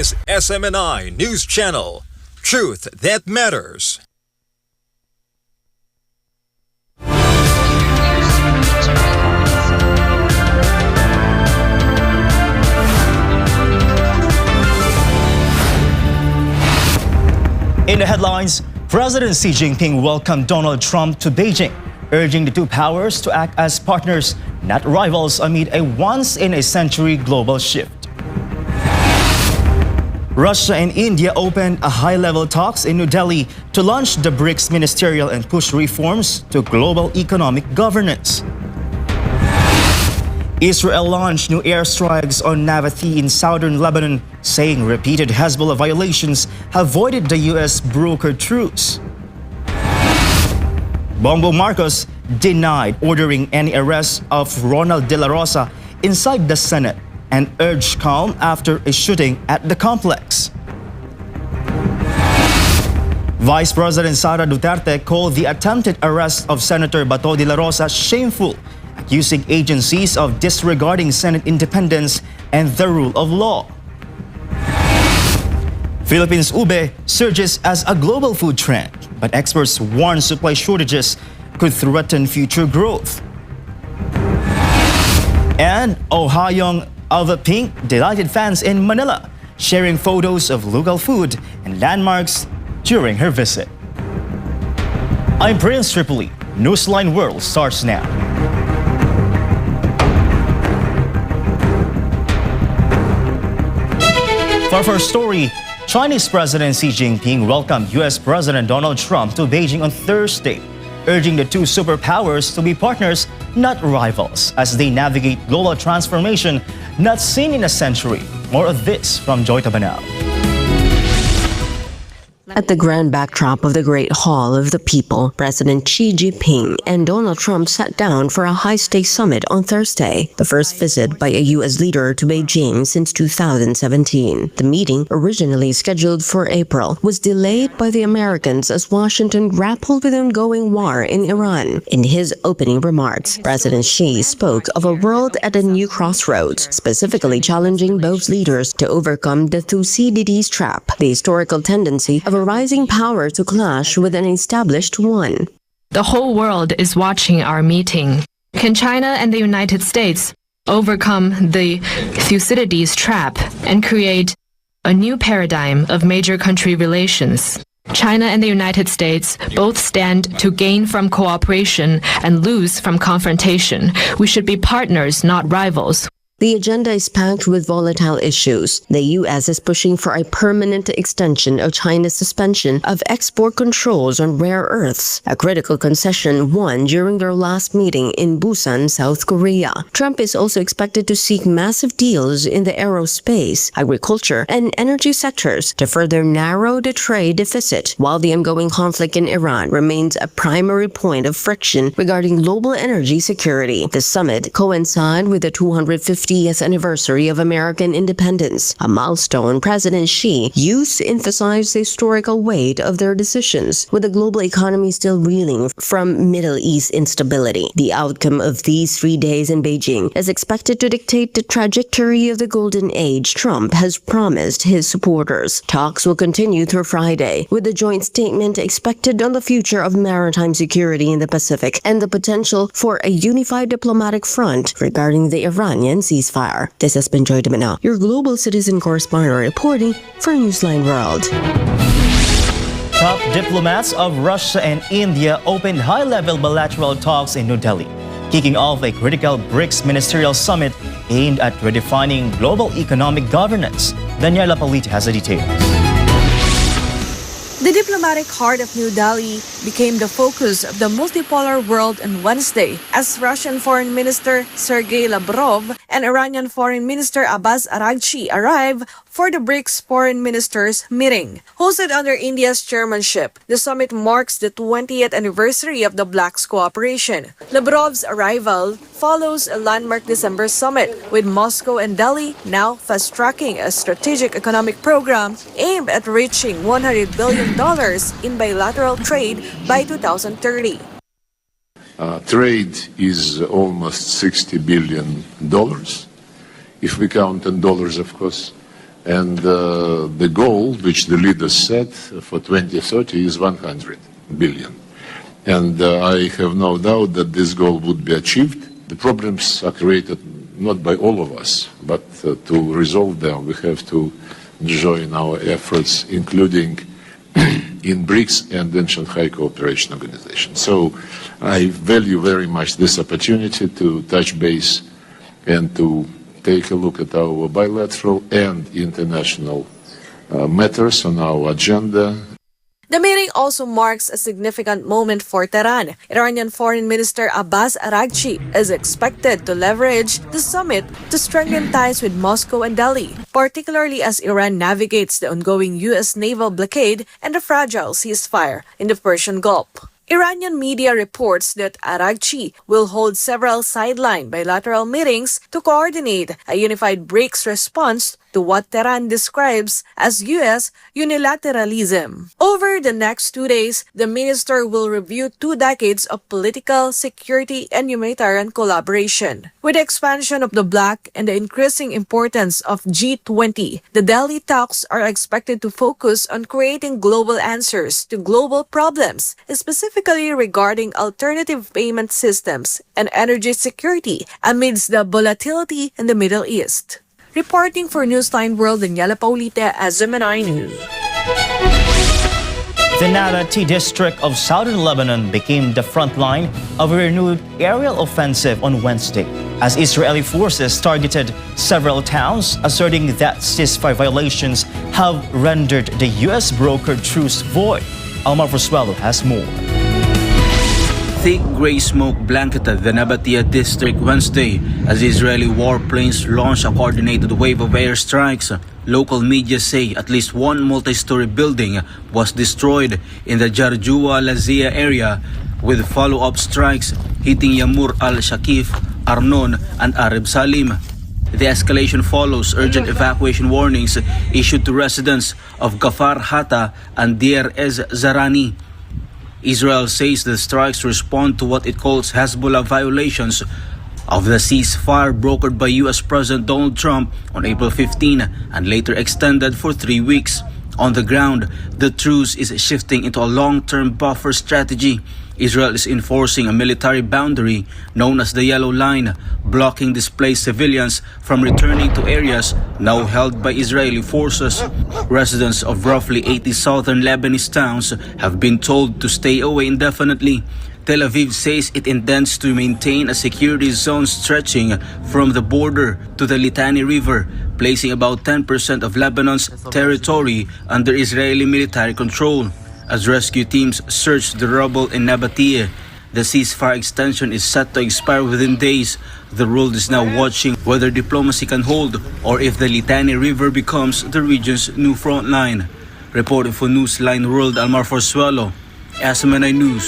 is SMNI News Channel. Truth that matters. In the headlines, President Xi Jinping welcomed Donald Trump to Beijing, urging the two powers to act as partners, not rivals, amid a once-in-a-century global shift. Russia and India opened a high-level talks in New Delhi to launch the BRICS ministerial and push reforms to global economic governance. Israel launched new airstrikes on Nabathi in southern Lebanon, saying repeated Hezbollah violations have voided the U.S.-brokered truce. Bongbong Marcos denied ordering any arrest of Ronald De La Rosa inside the Senate and urged calm after a shooting at the complex. Vice President Sara Duterte called the attempted arrest of Senator Bato de la Rosa shameful, accusing agencies of disregarding Senate independence and the rule of law. Philippines ube surges as a global food trend, but experts warn supply shortages could threaten future growth. And Oh Ha-young of the Pink delighted fans in Manila, sharing photos of local food and landmarks during her visit. I'm Prince Tripoli. Newsline World starts now. For our first story, Chinese President Xi Jinping welcomed U.S. President Donald Trump to Beijing on Thursday, urging the two superpowers to be partners, not rivals, as they navigate global transformation not seen in a century. More of this from Joy Tabanao. At the grand backdrop of the Great Hall of the People, President Xi Jinping and Donald Trump sat down for a high-stakes summit on Thursday, the first visit by a U.S. leader to Beijing since 2017. The meeting, originally scheduled for April, was delayed by the Americans as Washington grappled with the ongoing war in Iran. In his opening remarks, President Xi spoke of a world at a new crossroads, specifically challenging both leaders to overcome the Thucydides trap, the historical tendency of a rising power to clash with an established one. The whole world is watching our meeting. Can China and the United States overcome the Thucydides trap and create a new paradigm of major country relations? China and the United States both stand to gain from cooperation and lose from confrontation. We should be partners, not rivals. The agenda is packed with volatile issues. The U.S. is pushing for a permanent extension of China's suspension of export controls on rare earths, a critical concession won during their last meeting in Busan, South Korea. Trump is also expected to seek massive deals in the aerospace, agriculture, and energy sectors to further narrow the trade deficit, while the ongoing conflict in Iran remains a primary point of friction regarding global energy security. The summit coincides with the 250th anniversary of American independence, a milestone President Xi used to emphasize the historical weight of their decisions, with the global economy still reeling from Middle East instability. The outcome of these 3 days in Beijing is expected to dictate the trajectory of the golden age Trump has promised his supporters. Talks will continue through Friday, with a joint statement expected on the future of maritime security in the Pacific and the potential for a unified diplomatic front regarding the Iranian ceasefire. This has been Joy Tabanao, your global citizen correspondent reporting for Newsline World. Top diplomats of Russia and India opened high-level bilateral talks in New Delhi, kicking off a critical BRICS ministerial summit aimed at redefining global economic governance. Daniela Paliti has the details. The diplomatic heart of New Delhi became the focus of the multipolar world on Wednesday as Russian Foreign Minister Sergei Lavrov and Iranian Foreign Minister Abbas Araghchi arrived for the BRICS foreign ministers meeting. Hosted under India's chairmanship, the summit marks the 20th anniversary of the BRICS cooperation. Lavrov's arrival follows a landmark December summit, with Moscow and Delhi now fast-tracking a strategic economic program aimed at reaching $100 billion in bilateral trade by 2030. Trade is almost $60 billion, if we count in dollars, of course. And the goal, which the leaders set for 2030, is 100 billion. And I have no doubt that this goal would be achieved. The problems are created not by all of us, but to resolve them, we have to join our efforts, including in BRICS and in Shanghai Cooperation Organization. So I value very much this opportunity to touch base and to take a look at our bilateral and international matters on our agenda. The meeting also marks a significant moment for Tehran. Iranian Foreign Minister Abbas Araghchi is expected to leverage the summit to strengthen ties with Moscow and Delhi, particularly as Iran navigates the ongoing U.S. naval blockade and the fragile ceasefire in the Persian Gulf. Iranian media reports that Araghchi will hold several sideline bilateral meetings to coordinate a unified BRICS response to what Tehran describes as U.S. unilateralism. Over the next 2 days, the minister will review 2 decades of political, security, and humanitarian collaboration. With the expansion of the bloc and the increasing importance of G20, the Delhi talks are expected to focus on creating global answers to global problems, specifically regarding alternative payment systems and energy security amidst the volatility in the Middle East. Reporting for Newsline World, Daniela Paulita as Gemini News. The Nabatee district of southern Lebanon became the front line of a renewed aerial offensive on Wednesday, as Israeli forces targeted several towns, asserting that ceasefire violations have rendered the U.S.-brokered truce void. Almar Frusuelo has more. Thick gray smoke blanketed the Nabatee district Wednesday as Israeli warplanes launched a coordinated wave of airstrikes. Local media say at least one multi-story building was destroyed in the Jarjua Lazia area, with follow-up strikes hitting Yamur al-Shakif, Arnon, and Arab Salim. The escalation follows urgent evacuation warnings issued to residents of Gafar Hatta and Deir Ez Zarani. Israel says the strikes respond to what it calls Hezbollah violations of the ceasefire brokered by U.S. President Donald Trump on April 15 and later extended for 3 weeks. On the ground, the truce is shifting into a long-term buffer strategy. Israel is enforcing a military boundary known as the Yellow Line, blocking displaced civilians from returning to areas now held by Israeli forces. Residents of roughly 80 southern Lebanese towns have been told to stay away indefinitely. Tel Aviv says it intends to maintain a security zone stretching from the border to the Litani River, placing about 10% of Lebanon's territory under Israeli military control. As rescue teams search the rubble in Nabatee, the ceasefire extension is set to expire within days. The world is now watching whether diplomacy can hold or if the Litani River becomes the region's new front line. Reporting for Newsline World, Almar Frusuelo, SMNI News.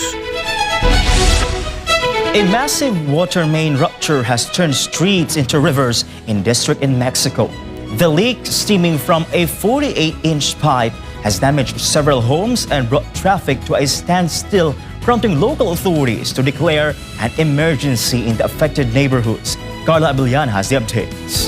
A massive water main rupture has turned streets into rivers in district in Mexico. The leak, stemming from a 48-inch pipe, has damaged several homes and brought traffic to a standstill, prompting local authorities to declare an emergency in the affected neighborhoods. Carla Abelian has the updates.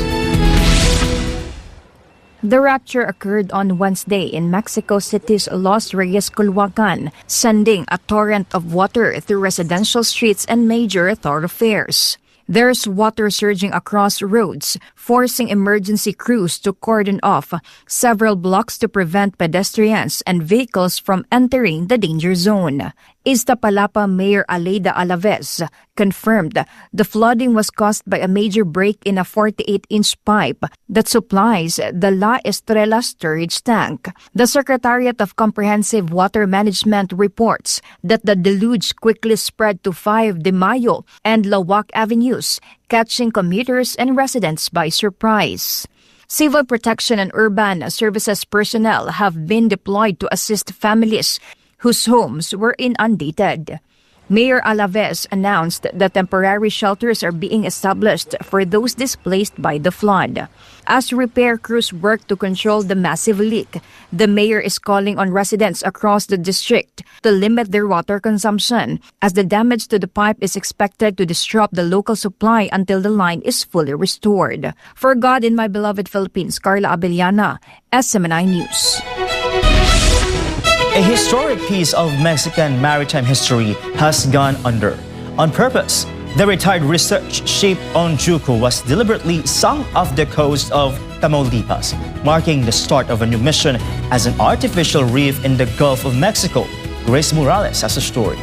The rupture occurred on Wednesday in Mexico City's Los Reyes, Culhuacan, sending a torrent of water through residential streets and major thoroughfares. There's water surging across roads, forcing emergency crews to cordon off several blocks to prevent pedestrians and vehicles from entering the danger zone. Iztapalapa Mayor Aleida Alaves confirmed the flooding was caused by a major break in a 48-inch pipe that supplies the La Estrella storage tank. The Secretariat of Comprehensive Water Management reports that the deluge quickly spread to 5 de Mayo and Lawak avenues, catching commuters and residents by surprise. Civil protection and urban services personnel have been deployed to assist families whose homes were inundated. Mayor Alaves announced that temporary shelters are being established for those displaced by the flood. As repair crews work to control the massive leak, the mayor is calling on residents across the district to limit their water consumption, as the damage to the pipe is expected to disrupt the local supply until the line is fully restored. For God in my beloved Philippines, Carla Abellana, SMNI News. A historic piece of Mexican maritime history has gone under. On purpose, the retired research ship Onjuku was deliberately sunk off the coast of Tamaulipas, marking the start of a new mission as an artificial reef in the Gulf of Mexico. Grace Morales has a story.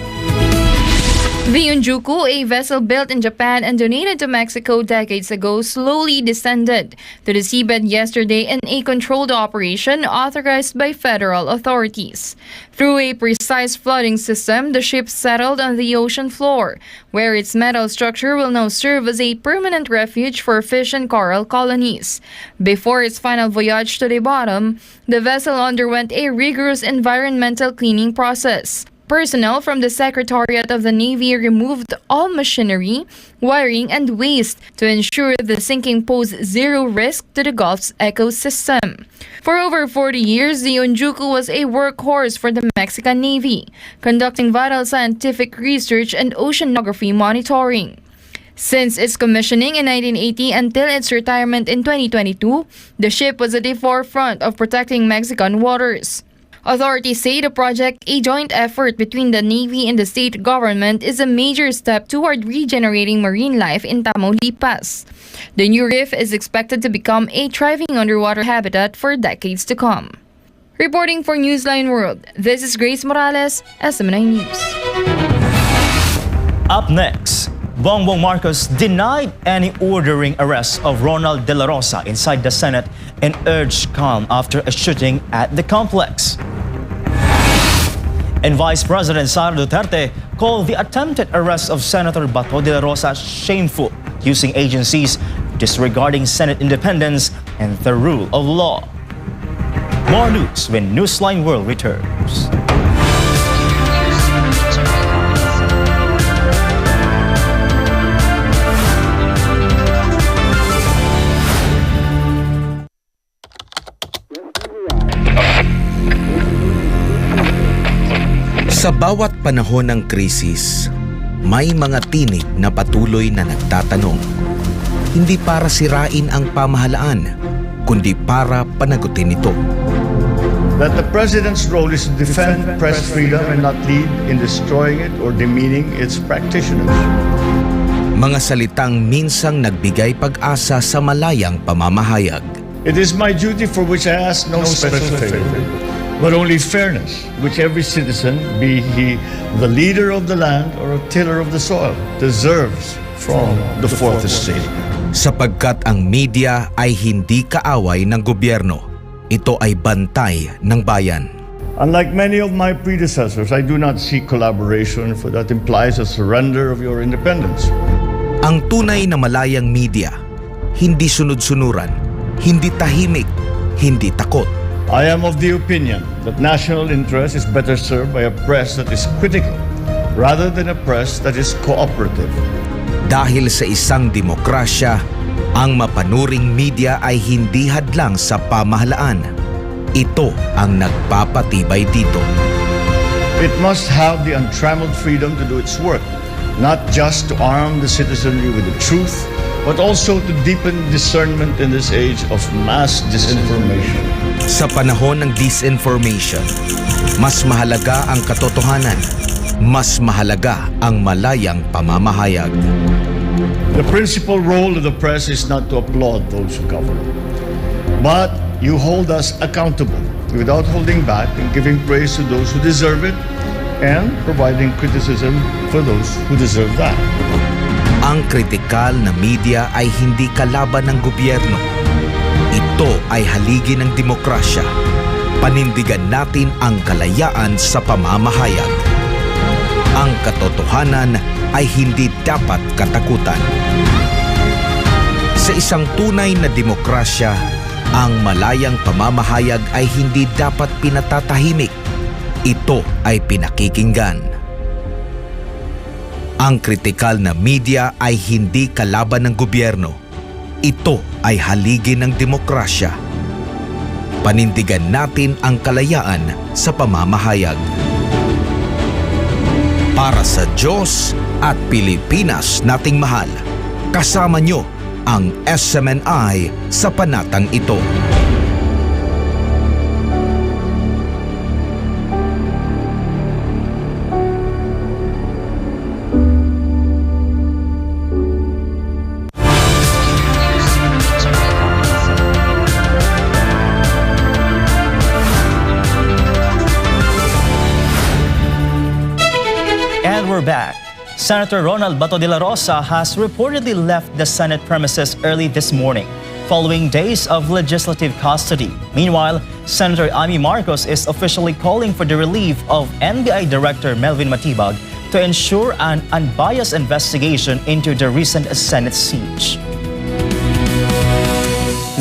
The Onjuku, a vessel built in Japan and donated to Mexico decades ago, slowly descended to the seabed yesterday in a controlled operation authorized by federal authorities. Through a precise flooding system, the ship settled on the ocean floor, where its metal structure will now serve as a permanent refuge for fish and coral colonies. Before its final voyage to the bottom, the vessel underwent a rigorous environmental cleaning process. Personnel from the Secretariat of the Navy removed all machinery, wiring, and waste to ensure the sinking posed zero risk to the Gulf's ecosystem. For over 40 years, the Onjuku was a workhorse for the Mexican Navy, conducting vital scientific research and oceanography monitoring. Since its commissioning in 1980 until its retirement in 2022, the ship was at the forefront of protecting Mexican waters. Authorities say the project, a joint effort between the Navy and the state government, is a major step toward regenerating marine life in Tamaulipas. The new reef is expected to become a thriving underwater habitat for decades to come. Reporting for Newsline World, this is Grace Morales, SMNI News. Up next, Bongbong Marcos denied any ordering arrest of Ronald De La Rosa inside the Senate and urged calm after a shooting at the complex. And Vice President Sara Duterte called the attempted arrest of Senator Bato De La Rosa shameful, using agencies disregarding Senate independence and the rule of law. More news when Newsline World returns. Sa bawat panahon ng krisis, may mga tinig na patuloy na nagtatanong. Hindi para sirain ang pamahalaan, kundi para panagutin ito. That the President's role is to defend press freedom and not lead in destroying it or demeaning its practitioners. Mga salitang minsang nagbigay pag-asa sa malayang pamamahayag. It is my duty for which I ask no special favor, but only fairness, which every citizen, be he the leader of the land or a tiller of the soil, deserves from the fourth estate. Sapagkat ang media ay hindi kaaway ng gobyerno. Ito ay bantay ng bayan. Unlike many of my predecessors, I do not seek collaboration, for that implies a surrender of your independence. Ang tunay na malayang media, hindi sunod-sunuran, hindi tahimik, hindi takot. I am of the opinion that national interest is better served by a press that is critical rather than a press that is cooperative. Dahil sa isang demokrasya, ang mapanuring media ay hindi hadlang sa pamahalaan. Ito ang nagpapatibay dito. It must have the untrammeled freedom to do its work, not just to arm the citizenry with the truth, but also to deepen discernment in this age of mass disinformation. Sa panahon ng disinformation, mas mahalaga ang katotohanan, mas mahalaga ang malayang pamamahayag. The principal role of the press is not to applaud those who govern, but you hold us accountable without holding back and giving praise to those who deserve it and providing criticism for those who deserve that. Ang kritikal na media ay hindi kalaban ng gobyerno. Ito ay haligi ng demokrasya. Panindigan natin ang kalayaan sa pamamahayag. Ang katotohanan ay hindi dapat katakutan. Sa isang tunay na demokrasya, ang malayang pamamahayag ay hindi dapat pinatatahimik. Ito ay pinakikinggan. Ang kritikal na media ay hindi kalaban ng gobyerno. Ito ay haligi ng demokrasya. Panindigan natin ang kalayaan sa pamamahayag. Para sa Diyos at Pilipinas nating mahal, kasama nyo ang SMNI sa panatang ito. And we're back. Senator Ronald Bato de la Rosa has reportedly left the Senate premises early this morning, following days of legislative custody. Meanwhile, Senator Amy Marcos is officially calling for the relief of NBI Director Melvin Matibag to ensure an unbiased investigation into the recent Senate siege.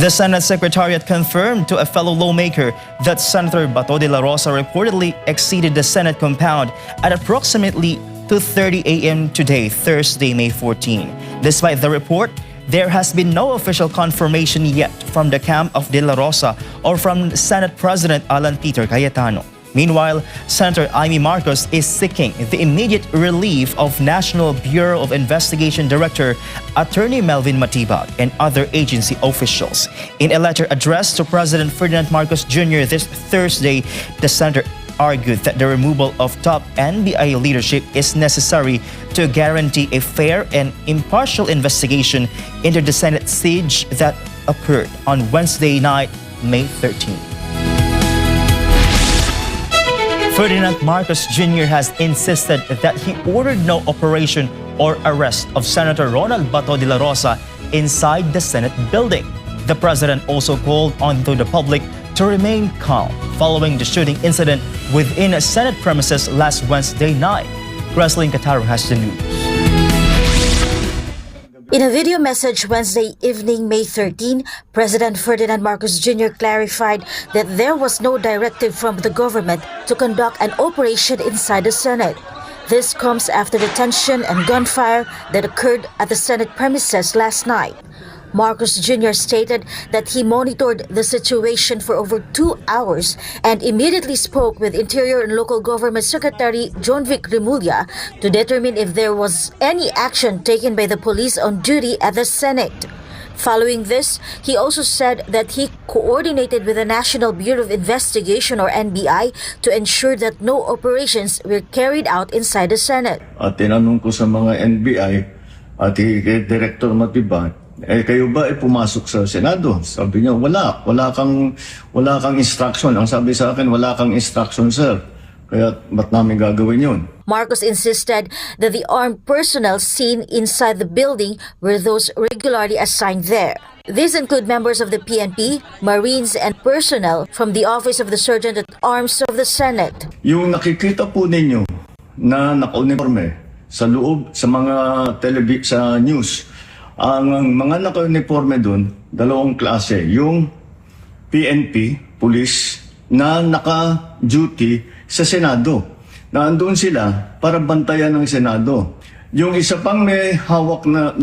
The Senate Secretariat confirmed to a fellow lawmaker that Senator Bato de la Rosa reportedly exceeded the Senate compound at approximately 2:30 a.m. today, Thursday, May 14. Despite the report, there has been no official confirmation yet from the camp of De La Rosa or from Senate President Alan Peter Cayetano. Meanwhile, Senator Amy Marcos is seeking the immediate relief of National Bureau of Investigation Director Attorney Melvin Matibag and other agency officials. In a letter addressed to President Ferdinand Marcos Jr. this Thursday, the senator argued that the removal of top NBI leadership is necessary to guarantee a fair and impartial investigation into the Senate siege that occurred on Wednesday night, May 13. Ferdinand Marcos Jr. has insisted that he ordered no operation or arrest of Senator Ronald Bato de la Rosa inside the Senate building. The president also called on the public to remain calm following the shooting incident within a Senate premises last Wednesday night. Wrestling Qatar has the news. In a video message Wednesday evening, May 13, President Ferdinand Marcos Jr. clarified that there was no directive from the government to conduct an operation inside the Senate. This comes after the tension and gunfire that occurred at the Senate premises last night. Marcos Jr. stated that he monitored the situation for over 2 hours and immediately spoke with Interior and Local Government Secretary John Vic Remulla to determine if there was any action taken by the police on duty at the Senate. Following this, he also said that he coordinated with the National Bureau of Investigation or NBI to ensure that no operations were carried out inside the Senate. At tinanong ko sa mga NBI at kay Director Matibag, kayo ba ay pumasok sa Senado? Sabi niya, wala kang instruction. Ang sabi sa akin, wala kang instruction, sir. Kaya ba't namin gagawin yun? Marcos insisted that the armed personnel seen inside the building were those regularly assigned there. These include members of the PNP, Marines, and personnel from the Office of the Sergeant at Arms of the Senate. Yung nakikita po ninyo na naka-uniforme sa loob, sa mga sa news, ang mga naka-uniforme doon, dalawang klase. Yung PNP, police, na naka-duty sa Senado. Naandun sila para bantayan ng Senado. Yung isa pang may hawak na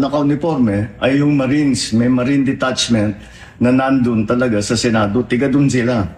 naka-uniforme ay yung Marines, may Marine Detachment na nandun talaga sa Senado. Tiga doon sila.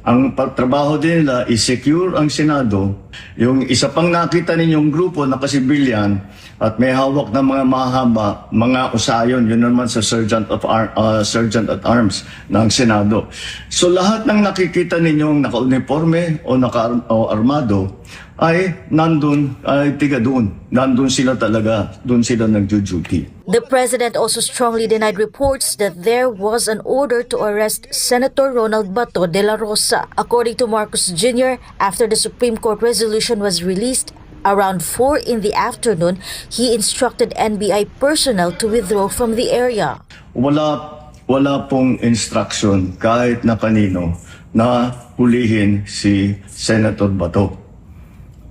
Ang pagtrabaho din nila is secure ang Senado. Yung isa pang nakita ninyong grupo na kasibilyan at may hawak na mga mahaba, mga usayon, yun naman sa Sergeant at Arms ng Senado. So lahat ng nakikita ninyong naka-uniforme o naka-armado ay nandun, ay tiga doon. Nandun sila talaga, doon sila nag-duty. The president also strongly denied reports that there was an order to arrest Senator Ronald Bato de la Rosa. According to Marcos Jr., after the Supreme Court resolution was released, around 4 in the afternoon, he instructed NBI personnel to withdraw from the area. Wala pong instruction kahit na kanino na hulihin si Senator Bato.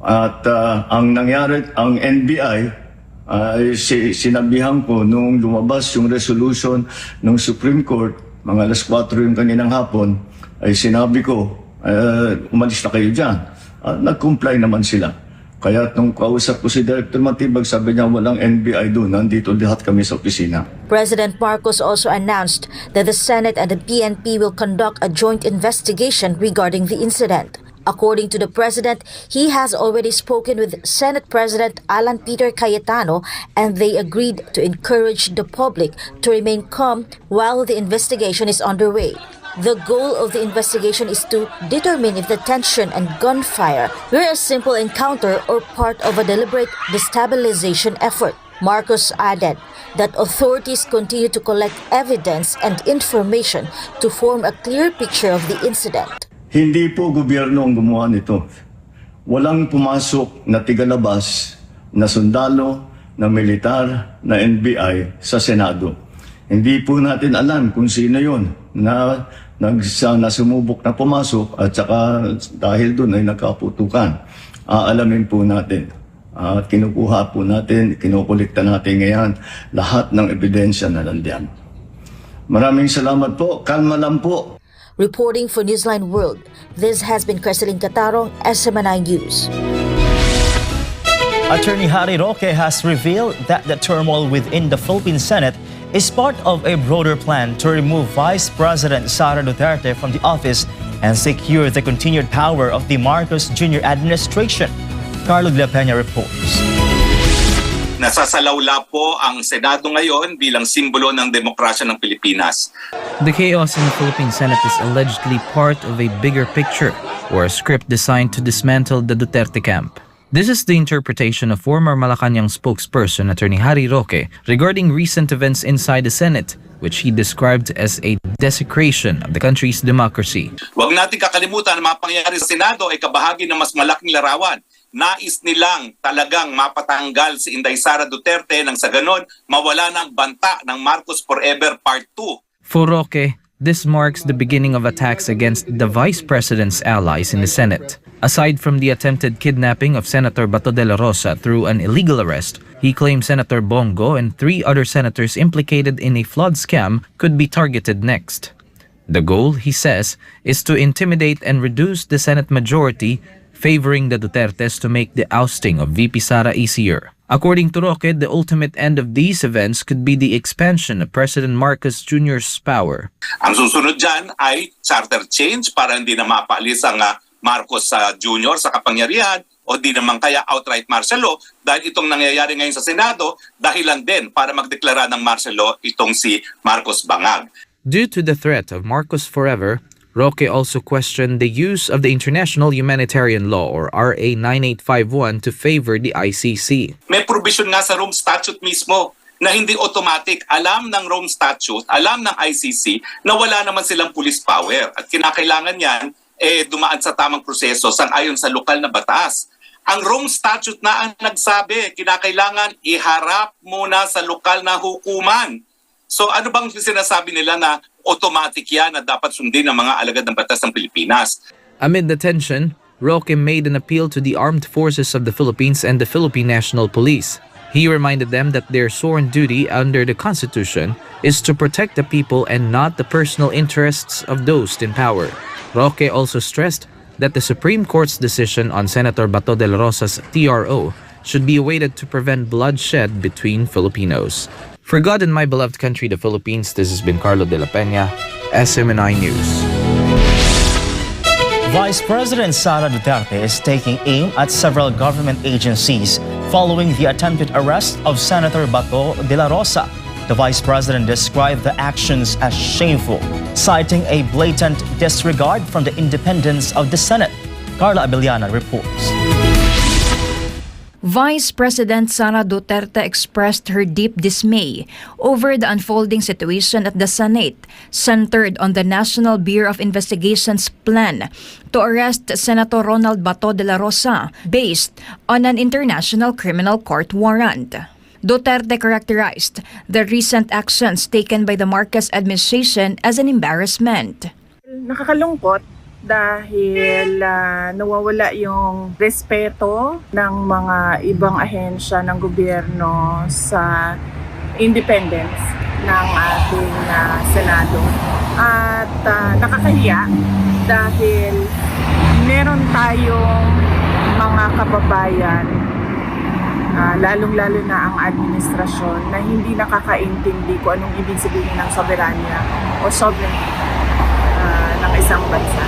At ang nangyari, ang NBI, sinabihan ko nung lumabas yung resolution ng Supreme Court, mga alas 4 yung kaninang hapon, ay sinabi ko, umalis na kayo dyan. Nag-comply naman sila. Kaya nung kausap ko si Director Matibag, sabi niya walang NBI doon, nandito lahat kami sa opisina. President Marcos also announced that the Senate and the PNP will conduct a joint investigation regarding the incident. According to the President, he has already spoken with Senate President Alan Peter Cayetano and they agreed to encourage the public to remain calm while the investigation is underway. The goal of the investigation is to determine if the tension and gunfire were a simple encounter or part of a deliberate destabilization effort. Marcos added that authorities continue to collect evidence and information to form a clear picture of the incident. Hindi po gobyerno ang gumawa nito. Walang pumasok na tigalabas na sundalo, na militar, na NBI sa Senado. Hindi po natin alam kung sino yun na sumubok na pumasok at saka dahil doon ay nagkaputukan. Aalamin po natin at kinukuha po natin, kinukulikta natin ngayon lahat ng ebidensya na nandiyan. Maraming salamat po. Kalma lang po. Reporting for Newsline World, this has been Cresceline Catarong, SMNI News. Attorney Harry Roque has revealed that the turmoil within the Philippine Senate is part of a broader plan to remove Vice President Sara Duterte from the office and secure the continued power of the Marcos Jr. administration. Carlo de la Peña reports. Nasasalawla po ang Senado ngayon bilang simbolo ng demokrasya ng Pilipinas. The chaos in the Philippine Senate is allegedly part of a bigger picture or a script designed to dismantle the Duterte camp. This is the interpretation of former Malacanang spokesperson Attorney Harry Roque regarding recent events inside the Senate, which he described as a desecration of the country's democracy. Huwag natin kakalimutan na mga pangyayari sa Senado ay kabahagi ng mas malaking larawan. Nais nilang talagang mapatanggal si Inday Sara Duterte nang sa ganon mawala ng banta ng Marcos Forever Part 2. For Roque, this marks the beginning of attacks against the Vice President's allies in the Senate. Aside from the attempted kidnapping of Senator Bato de la Rosa through an illegal arrest, he claimed Senator Bongo and 3 other senators implicated in a flood scam could be targeted next. The goal, he says, is to intimidate and reduce the Senate majority, favoring the Dutertes to make the ousting of VP Sara easier. According to Roque, the ultimate end of these events could be the expansion of President Marcos Jr.'s power. Ang susunod dyan ay charter change para hindi na mapaalis ang Marcos Jr. sa kapangyarihan o di naman kaya outright martial law dahil itong nangyayari ngayon sa Senado dahilan din para magdeklara ng martial law itong si Marcos Bangag. Due to the threat of Marcos Forever, Roque also questioned the use of the International Humanitarian Law or RA 9851 to favor the ICC. May provision nga sa Rome Statute mismo na hindi automatic. Alam ng Rome Statute, alam ng ICC na wala naman silang police power at kinakailangan yan dumaan sa tamang proseso sang-ayon sa lokal na batas. Ang Rome Statute na ang nagsabi, kinakailangan iharap muna sa lokal na hukuman. So ano bang sinasabi nila na automatic yan na dapat sundin ng mga alagad ng batas ng Pilipinas? Amid the tension, Roque made an appeal to the armed forces of the Philippines and the Philippine National Police. He reminded them that their sworn duty under the Constitution is to protect the people and not the personal interests of those in power. Roque also stressed that the Supreme Court's decision on Senator Bato de la Rosa's TRO should be awaited to prevent bloodshed between Filipinos. For God and my beloved country, the Philippines, this has been Carlo de la Peña, SMNI News. Vice President Sara Duterte is taking aim at several government agencies following the attempted arrest of Senator Bato de la Rosa. The Vice President described the actions as shameful, citing a blatant disregard from the independence of the Senate. Carla Abellana reports. Vice President Sara Duterte expressed her deep dismay over the unfolding situation at the Senate, centered on the National Bureau of Investigation's plan to arrest Senator Ronald Bato de la Rosa based on an international criminal court warrant. Duterte characterized the recent actions taken by the Marcos administration as an embarrassment. Nakakalungkot dahil nawawala yung respeto ng mga ibang ahensya ng gobyerno sa independence ng ating Senado. At nakakahiya dahil meron tayong mga kababayan, lalong-lalo na ang administrasyon, na hindi nakakaintindi kung anong ibig sabihin ng soberanya o sovereignty ng isang bansa.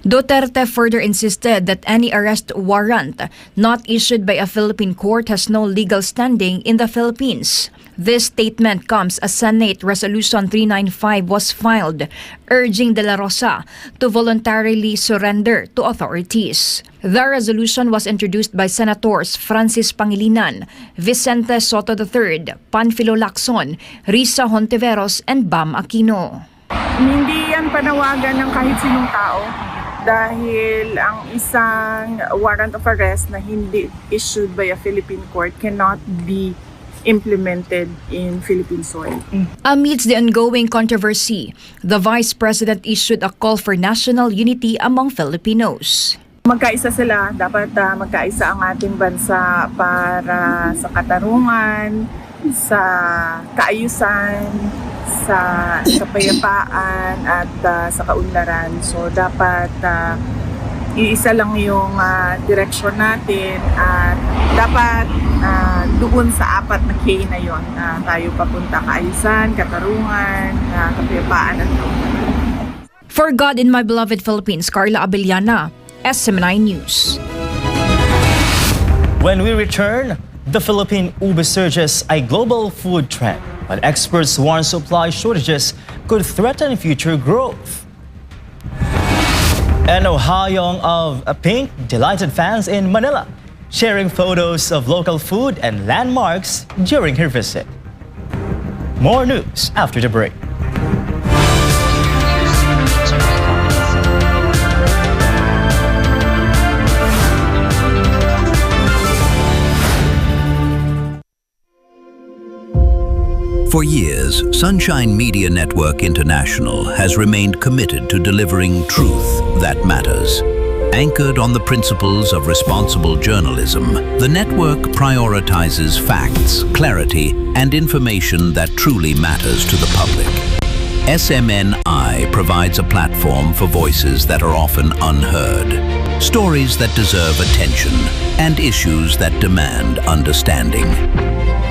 Duterte further insisted that any arrest warrant not issued by a Philippine court has no legal standing in the Philippines. This statement comes as Senate Resolution 395 was filed, urging De La Rosa to voluntarily surrender to authorities. The resolution was introduced by Senators Francis Pangilinan, Vicente Soto III, Panfilo Lacson, Risa Hontiveros, and Bam Aquino. Hindi yan panawagan ng kahit sinong tao dahil ang isang warrant of arrest na hindi issued by a Philippine court cannot be implemented in Philippine soil. Amidst the ongoing controversy, the Vice President issued a call for national unity among Filipinos. Magkaisa sila, dapat magkaisa ang ating bansa para sa katarungan, sa kaayusan, sa kapayapaan at sa kaunlaran. So dapat iisa lang yung direksyon natin at dapat doon sa apat na K na yon tayo papunta: kaayusan, katarungan, kapayapaan at kaunlaran. For God in my beloved Philippines, Carla Abellana, SM9 News. When we return, the Philippine ube surges a global food trend, but experts warn supply shortages could threaten future growth. And Ohayong of Pink delighted fans in Manila, sharing photos of local food and landmarks during her visit. More news after the break. For years, Sunshine Media Network International has remained committed to delivering truth that matters. Anchored on the principles of responsible journalism, the network prioritizes facts, clarity, and information that truly matters to the public. SMNI provides a platform for voices that are often unheard, stories that deserve attention, and issues that demand understanding.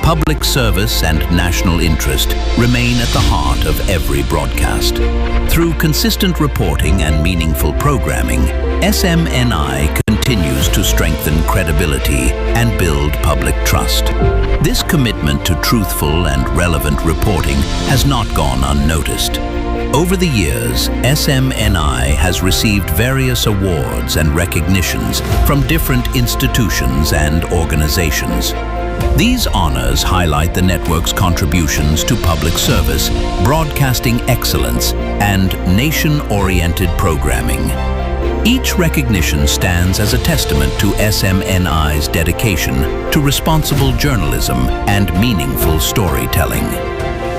Public service and national interest remain at the heart of every broadcast. Through consistent reporting and meaningful programming, SMNI continues to strengthen credibility and build public trust. This commitment to truthful and relevant reporting has not gone unnoticed. Over the years, SMNI has received various awards and recognitions from different institutions and organizations. These honors highlight the network's contributions to public service, broadcasting excellence, and nation-oriented programming. Each recognition stands as a testament to SMNI's dedication to responsible journalism and meaningful storytelling.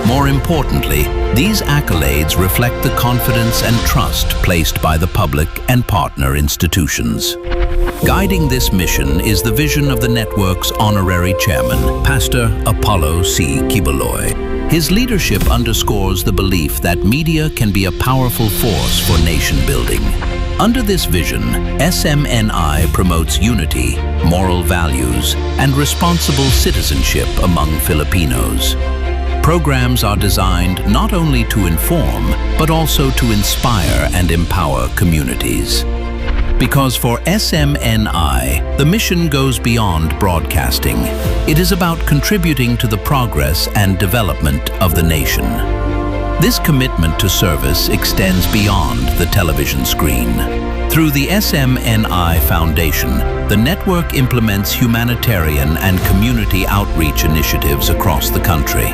More importantly, these accolades reflect the confidence and trust placed by the public and partner institutions. Guiding this mission is the vision of the network's honorary chairman, Pastor Apollo C. Kibaloy. His leadership underscores the belief that media can be a powerful force for nation building. Under this vision, SMNI promotes unity, moral values, and responsible citizenship among Filipinos. Programs are designed not only to inform, but also to inspire and empower communities. Because for SMNI, the mission goes beyond broadcasting. It is about contributing to the progress and development of the nation. This commitment to service extends beyond the television screen. Through the SMNI Foundation, the network implements humanitarian and community outreach initiatives across the country.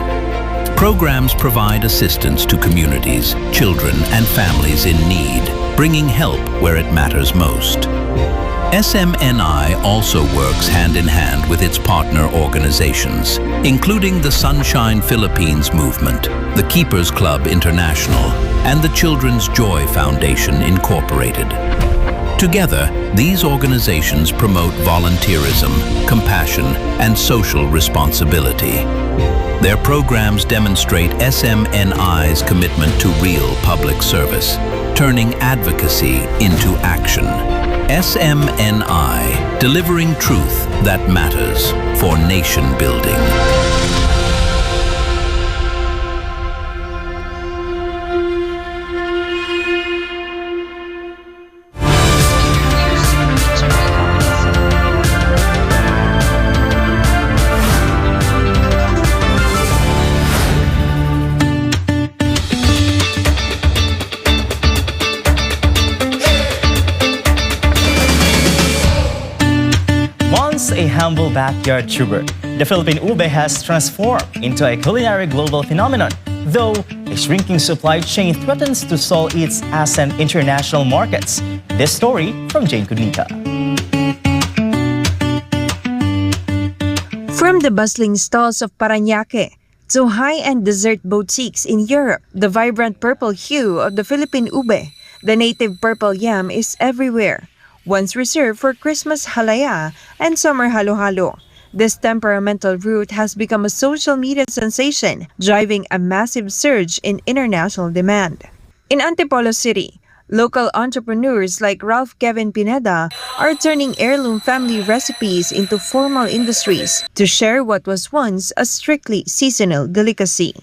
Programs provide assistance to communities, children, and families in need, bringing help where it matters most. SMNI also works hand-in-hand with its partner organizations, including the Sunshine Philippines Movement, the Keepers Club International, and the Children's Joy Foundation Incorporated. Together, these organizations promote volunteerism, compassion, and social responsibility. Their programs demonstrate SMNI's commitment to real public service, turning advocacy into action. SMNI, delivering truth that matters for nation building. Once a humble backyard tuber, the Philippine ube has transformed into a culinary global phenomenon, though a shrinking supply chain threatens to stall its ascent international markets. This story from Jane Cunita. From the bustling stalls of Parañaque to high-end dessert boutiques in Europe, the vibrant purple hue of the Philippine ube, the native purple yam, is everywhere. Once reserved for Christmas halaya and summer halo-halo, this temperamental root has become a social media sensation, driving a massive surge in international demand. In Antipolo City, local entrepreneurs like Ralph Kevin Pineda are turning heirloom family recipes into formal industries to share what was once a strictly seasonal delicacy.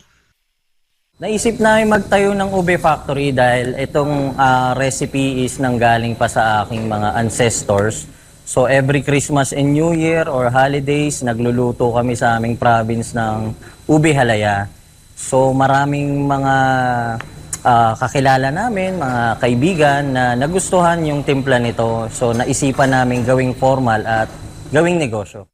Naisip namin magtayo ng ube factory dahil itong recipe is nanggaling pa sa aking mga ancestors. So every Christmas and New Year or holidays, nagluluto kami sa aming province ng ube halaya. So maraming mga kakilala namin, mga kaibigan na nagustuhan yung timpla nito. So naisipan namin gawing formal at gawing negosyo.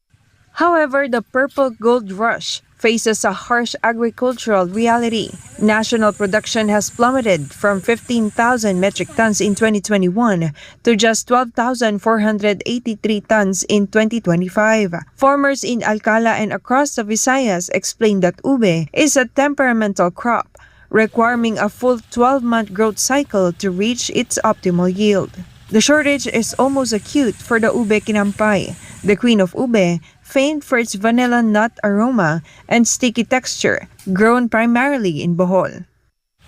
However, the purple gold rush faces a harsh agricultural reality. National production has plummeted from 15,000 metric tons in 2021 to just 12,483 tons in 2025. Farmers in Alcala and across the Visayas explain that ube is a temperamental crop, requiring a full 12-month growth cycle to reach its optimal yield. The shortage is almost acute for the ube kinampay, the queen of ube, famed for its vanilla nut aroma and sticky texture, grown primarily in Bohol.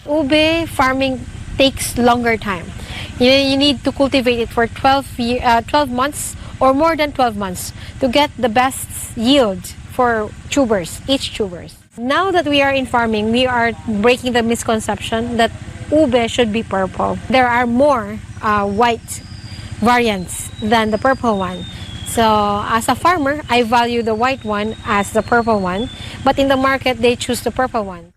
Ube farming takes longer time. You need to cultivate it for 12 months or more than 12 months to get the best yield for tubers, each tubers. Now that we are in farming, we are breaking the misconception that ube should be purple. There are more white variants than the purple one. So as a farmer, I value the white one as the purple one, but in the market, they choose the purple one.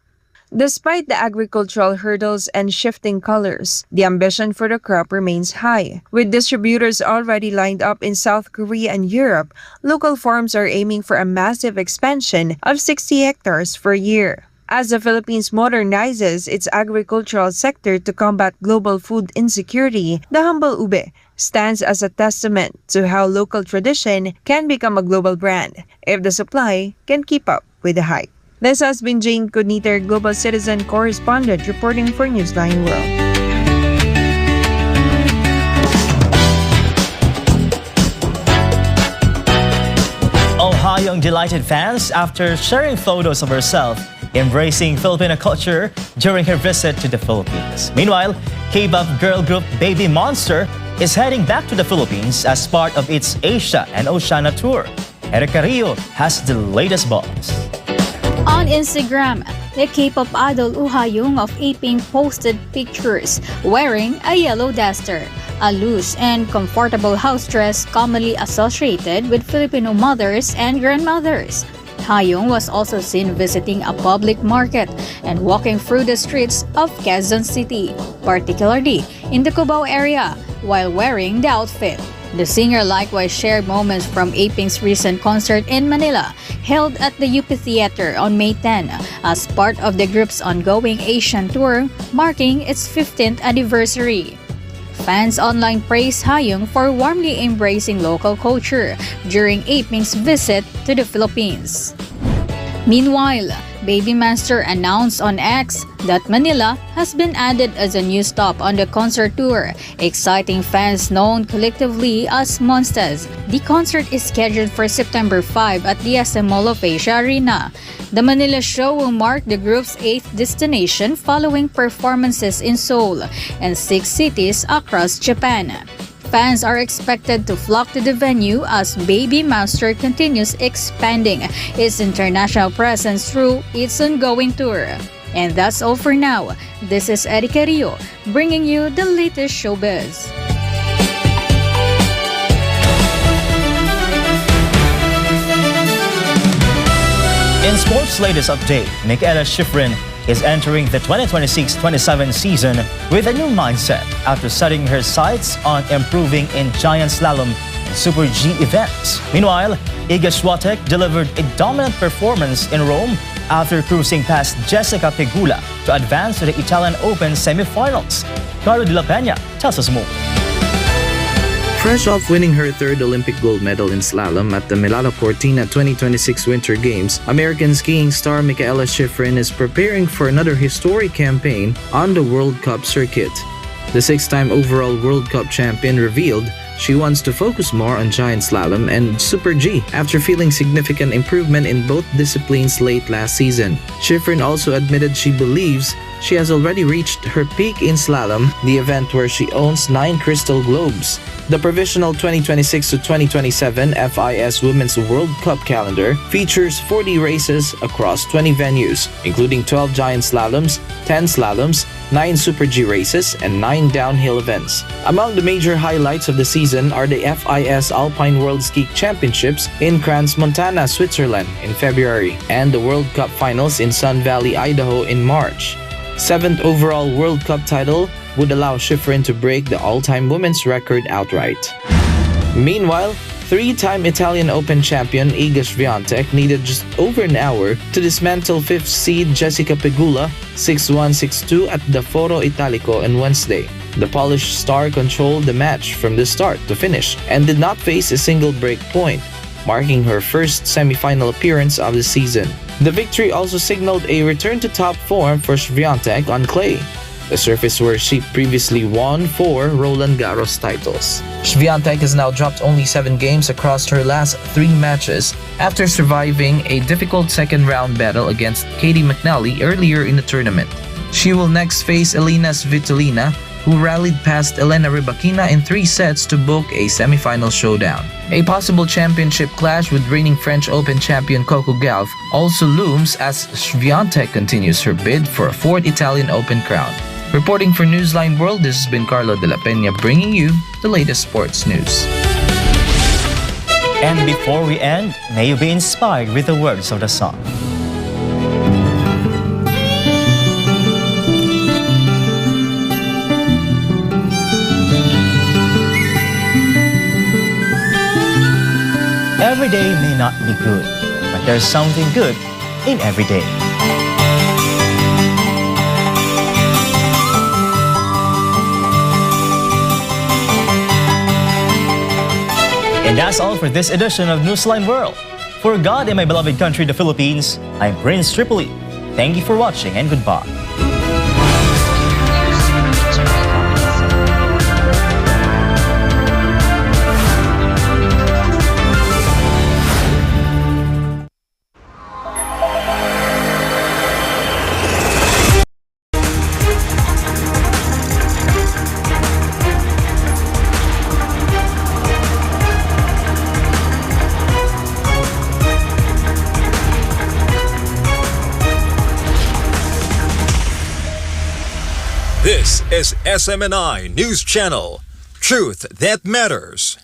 Despite the agricultural hurdles and shifting colors, the ambition for the crop remains high. With distributors already lined up in South Korea and Europe, local farms are aiming for a massive expansion of 60 hectares per year. As the Philippines modernizes its agricultural sector to combat global food insecurity, the humble ube stands as a testament to how local tradition can become a global brand if the supply can keep up with the hype. This has been Jane Cunita, Global Citizen Correspondent, reporting for Newsline World. Ohio delighted fans after sharing photos of herself embracing Filipino culture during her visit to the Philippines. Meanwhile, K-pop girl group Baby Monster is heading back to the Philippines as part of its Asia and Oceania tour. Erica Rio has the latest buzz. On Instagram, the K-pop idol Uhayung of Aping posted pictures wearing a yellow duster, a loose and comfortable house dress commonly associated with Filipino mothers and grandmothers. Hayung was also seen visiting a public market and walking through the streets of Quezon City, particularly in the Cubao area, while wearing the outfit. The singer likewise shared moments from Aping's recent concert in Manila, held at the UP Theater on May 10 as part of the group's ongoing Asian tour, marking its 15th anniversary. Fans online praised Hayung for warmly embracing local culture during Aping's visit to the Philippines. Meanwhile, Baby Monster announced on X that Manila has been added as a new stop on the concert tour, exciting fans known collectively as Monsters. The concert is scheduled for September 5 at the SM Mall of Asia Arena. The Manila show will mark the group's 8th destination following performances in Seoul and 6 cities across Japan. Fans are expected to flock to the venue as Baby Monster continues expanding its international presence through its ongoing tour. And that's all for now. This is Eddie Carrillo, bringing you the latest showbiz. In sports' latest update, Michaela Schifrin is entering the 2026-27 season with a new mindset after setting her sights on improving in giant slalom and Super G events. Meanwhile, Iga Swiatek delivered a dominant performance in Rome after cruising past Jessica Pegula to advance to the Italian Open semifinals. Carlo De La Peña tells us more. Fresh off winning her third Olympic gold medal in slalom at the Milano Cortina 2026 Winter Games, American skiing star Michaela Schifrin is preparing for another historic campaign on the World Cup circuit. The six-time overall World Cup champion revealed she wants to focus more on giant slalom and Super G after feeling significant improvement in both disciplines late last season. Schifrin also admitted she believes she has already reached her peak in slalom, the event where she owns 9 crystal globes. The provisional 2026 to 2027 FIS Women's World Cup calendar features 40 races across 20 venues, including 12 giant slaloms, 10 slaloms, 9 Super G races, and 9 downhill events. Among the major highlights of the season are the FIS Alpine World Ski Championships in Crans-Montana, Switzerland in February, and the World Cup Finals in Sun Valley, Idaho in March. 7th overall World Cup title would allow Schifrin to break the all-time women's record outright. Meanwhile, 3-time Italian Open champion Iga Swiatek needed just over an hour to dismantle 5th seed Jessica Pegula 6-1, 6-2 at the Foro Italico on Wednesday. The Polish star controlled the match from the start to finish and did not face a single break point, marking her first semifinal appearance of the season. The victory also signaled a return to top form for Swiatek on clay, the surface where she previously won 4 Roland Garros titles. Swiatek has now dropped only 7 games across her last 3 matches after surviving a difficult second-round battle against Katie McNally earlier in the tournament. She will next face Elena Svitolina, who rallied past Elena Rybakina in 3 sets to book a semifinal showdown. A possible championship clash with reigning French Open champion Coco Gauff also looms as Swiatek continues her bid for a 4th Italian Open crown. Reporting for Newsline World, this has been Carlo De La Peña bringing you the latest sports news. And before we end, may you be inspired with the words of the song. Every day may not be good, but there's something good in every day. And that's all for this edition of Newsline World. For God and my beloved country, the Philippines, I'm Prince Tripoli. Thank you for watching and goodbye. This is SMNI News Channel. Truth that matters.